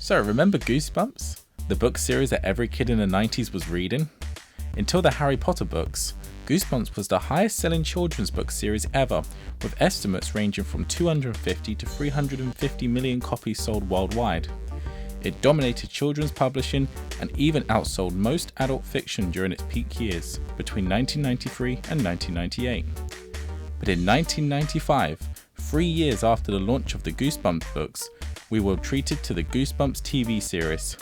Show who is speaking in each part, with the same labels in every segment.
Speaker 1: So remember Goosebumps? The book series that every kid in the 90s was reading? Until the Harry Potter books, Goosebumps was the highest selling children's book series ever, with estimates ranging from 250 to 350 million copies sold worldwide. It dominated children's publishing and even outsold most adult fiction during its peak years, between 1993 and 1998. But in 1995, 3 years after the launch of the Goosebumps books, we were treated to the Goosebumps TV series.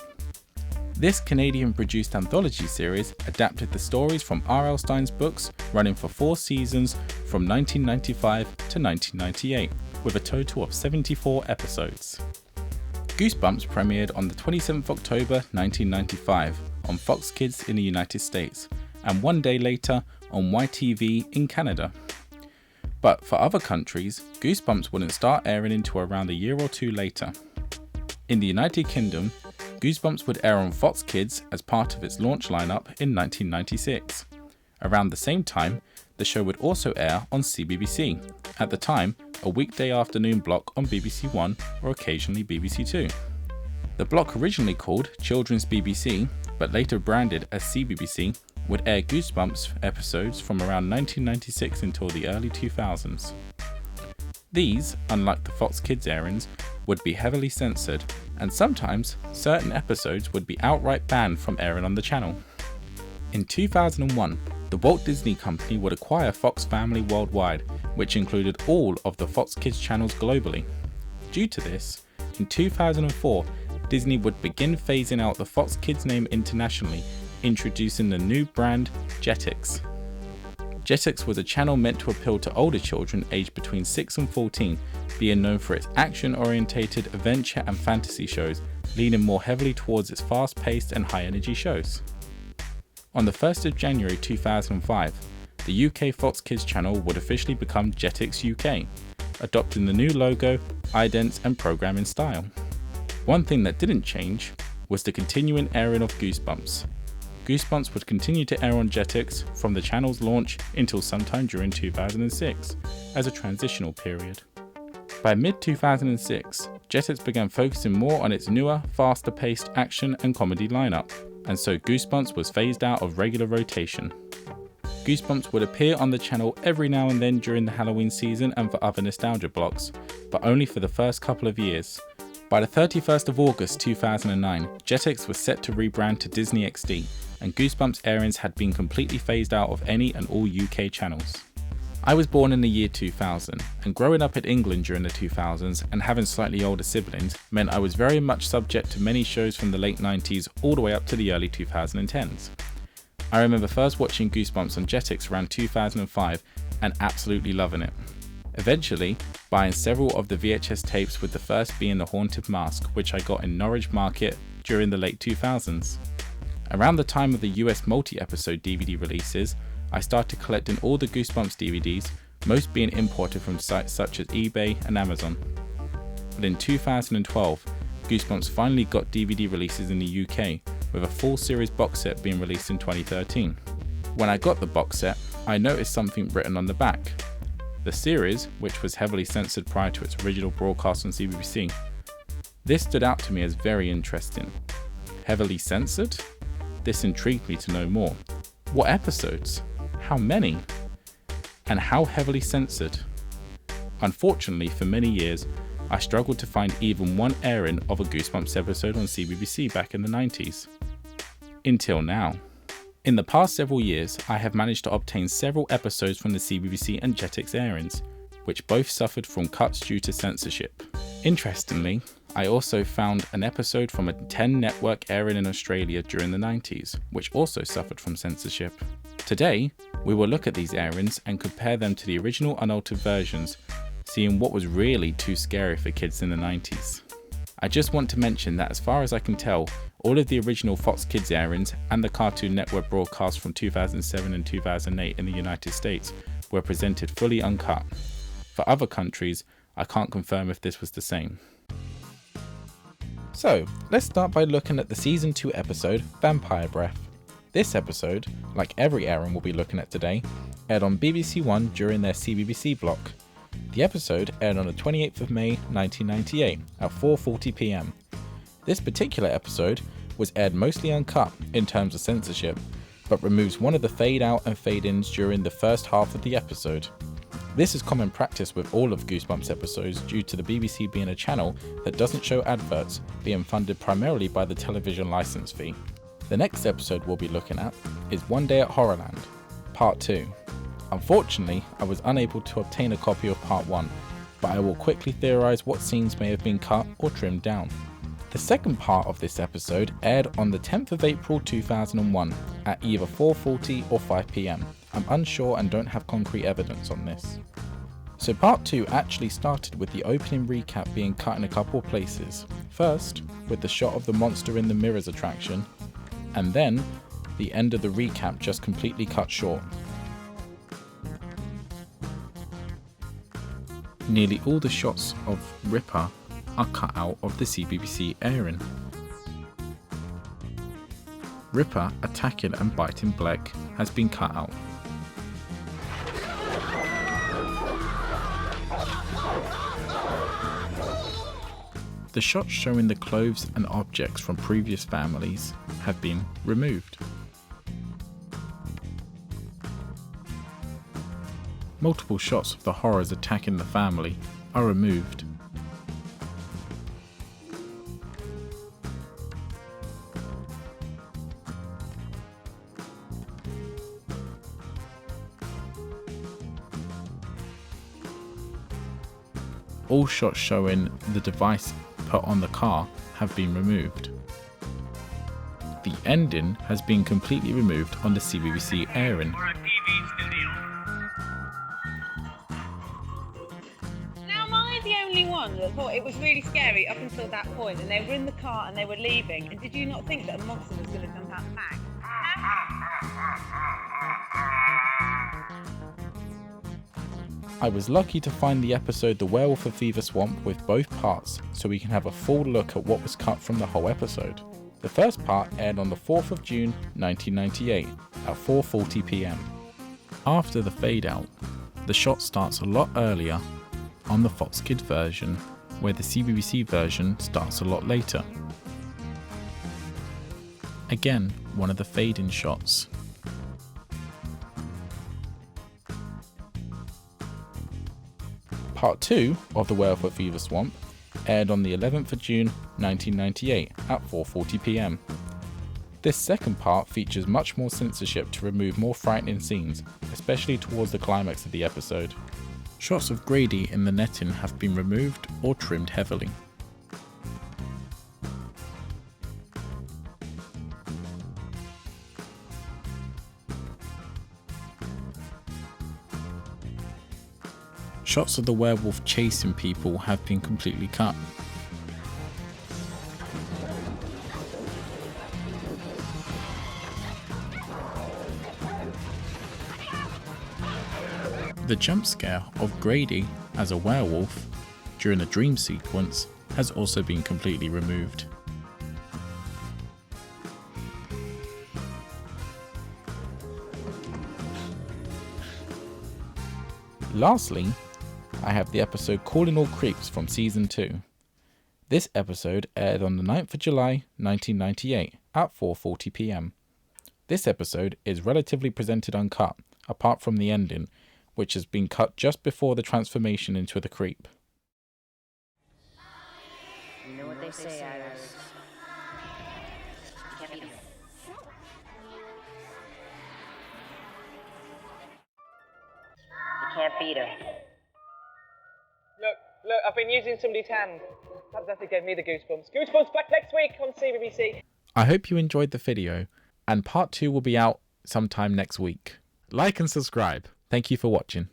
Speaker 1: This Canadian-produced anthology series adapted the stories from R.L. Stine's books, running for 4 seasons from 1995 to 1998, with a total of 74 episodes. Goosebumps premiered on the 27th October 1995 on Fox Kids in the United States, and 1 day later on YTV in Canada. But for other countries, Goosebumps wouldn't start airing until around a year or two later. In the United Kingdom, Goosebumps would air on Fox Kids as part of its launch lineup in 1996. Around the same time, the show would also air on CBBC, at the time a weekday afternoon block on BBC One or occasionally BBC Two. The block, originally called Children's BBC, but later branded as CBBC, would air Goosebumps episodes from around 1996 until the early 2000s. These, unlike the Fox Kids airings, would be heavily censored, and sometimes certain episodes would be outright banned from airing on the channel. In 2001, the Walt Disney Company would acquire Fox Family worldwide, which included all of the Fox Kids channels globally. Due to this, in 2004, Disney would begin phasing out the Fox Kids name internationally, introducing the new brand Jetix. Jetix was a channel meant to appeal to older children aged between 6 and 14, being known for its action-orientated adventure and fantasy shows, leaning more heavily towards its fast-paced and high-energy shows. On the 1st of January 2005, the UK Fox Kids channel would officially become Jetix UK, adopting the new logo, idents and programming style. One thing that didn't change was the continuing airing of Goosebumps. Goosebumps would continue to air on Jetix from the channel's launch until sometime during 2006, as a transitional period. By mid-2006, Jetix began focusing more on its newer, faster-paced action and comedy lineup, and so Goosebumps was phased out of regular rotation. Goosebumps would appear on the channel every now and then during the Halloween season and for other nostalgia blocks, but only for the first couple of years. By the 31st of August 2009, Jetix was set to rebrand to Disney XD, and Goosebumps airings had been completely phased out of any and all UK channels. I was born in the year 2000, and growing up in England during the 2000s and having slightly older siblings meant I was very much subject to many shows from the late 90s all the way up to the early 2010s. I remember first watching Goosebumps on Jetix around 2005 and absolutely loving it. Eventually, buying several of the VHS tapes, with the first being The Haunted Mask, which I got in Norwich Market during the late 2000s. Around the time of the US multi-episode DVD releases, I started collecting all the Goosebumps DVDs, most being imported from sites such as eBay and Amazon. But in 2012, Goosebumps finally got DVD releases in the UK, with a full series box set being released in 2013. When I got the box set, I noticed something written on the back. The series, which was heavily censored prior to its original broadcast on CBBC. This stood out to me as very interesting. Heavily censored? This intrigued me to know more. What episodes? How many? And how heavily censored? Unfortunately, for many years, I struggled to find even one airing of a Goosebumps episode on CBBC back in the 90s. Until now. In the past several years, I have managed to obtain several episodes from the CBBC and Jetix airings, which both suffered from cuts due to censorship. Interestingly, I also found an episode from a 10 network airing in Australia during the 90s, which also suffered from censorship. Today, we will look at these airings and compare them to the original unaltered versions, seeing what was really too scary for kids in the 90s. I just want to mention that as far as I can tell, all of the original Fox Kids airings and the Cartoon Network broadcasts from 2007 and 2008 in the United States were presented fully uncut. For other countries, I can't confirm if this was the same. So, let's start by looking at the Season 2 episode, Vampire Breath. This episode, like every airing we'll be looking at today, aired on BBC One during their CBBC block. The episode aired on the 28th of May 1998 at 4:40 PM. This particular episode was aired mostly uncut in terms of censorship, but removes one of the fade out and fade ins during the first half of the episode. This is common practice with all of Goosebumps episodes due to the BBC being a channel that doesn't show adverts, being funded primarily by the television license fee. The next episode we'll be looking at is One Day at Horrorland, Part 2. Unfortunately, I was unable to obtain a copy of Part 1, but I will quickly theorise what scenes may have been cut or trimmed down. The second part of this episode aired on the 10th of April 2001 at either 4:40 or 5 PM. I'm unsure and don't have concrete evidence on this. So part 2 actually started with the opening recap being cut in a couple of places. First, with the shot of the monster in the mirrors attraction, and then the end of the recap just completely cut short. Nearly all the shots of Ripper are cut out of the CBBC airing. Ripper attacking and biting Black has been cut out. The shots showing the clothes and objects from previous families have been removed. Multiple shots of the horrors attacking the family are removed. All shots showing the device put on the car have been removed. The ending has been completely removed on the CBBC airing.
Speaker 2: Now am I the only one that thought it was really scary up until that point, and they were in the car and they were leaving, and did you not think that a monster was going to come out back?
Speaker 1: I was lucky to find the episode The Werewolf of Fever Swamp with both parts, so we can have a full look at what was cut from the whole episode. The first part aired on the 4th of June 1998 at 4:40 PM. After the fade out, the shot starts a lot earlier on the Fox Kids version, where the CBBC version starts a lot later. Again, one of the fade-in shots. Part 2 of The Werewolf of Fever Swamp aired on the 11th of June 1998 at 4:40 PM. This second part features much more censorship to remove more frightening scenes, especially towards the climax of the episode. Shots of Grady in the netting have been removed or trimmed heavily. Shots of the werewolf chasing people have been completely cut. The jump scare of Grady as a werewolf during a dream sequence has also been completely removed. Lastly, I have the episode Calling All Creeps from Season 2. This episode aired on the 9th of July 1998 at 4:40 PM. This episode is relatively presented uncut, apart from the ending, which has been cut just before the transformation into the creep.
Speaker 3: You know what they say, Iris. You can't beat 'em. You can't beat 'em.
Speaker 4: Look, I've been using somebody's hand. That definitely gave me the goosebumps. Goosebumps back next week on CBBC.
Speaker 1: I hope you enjoyed the video, and part 2 will be out sometime next week. Like and subscribe. Thank you for watching.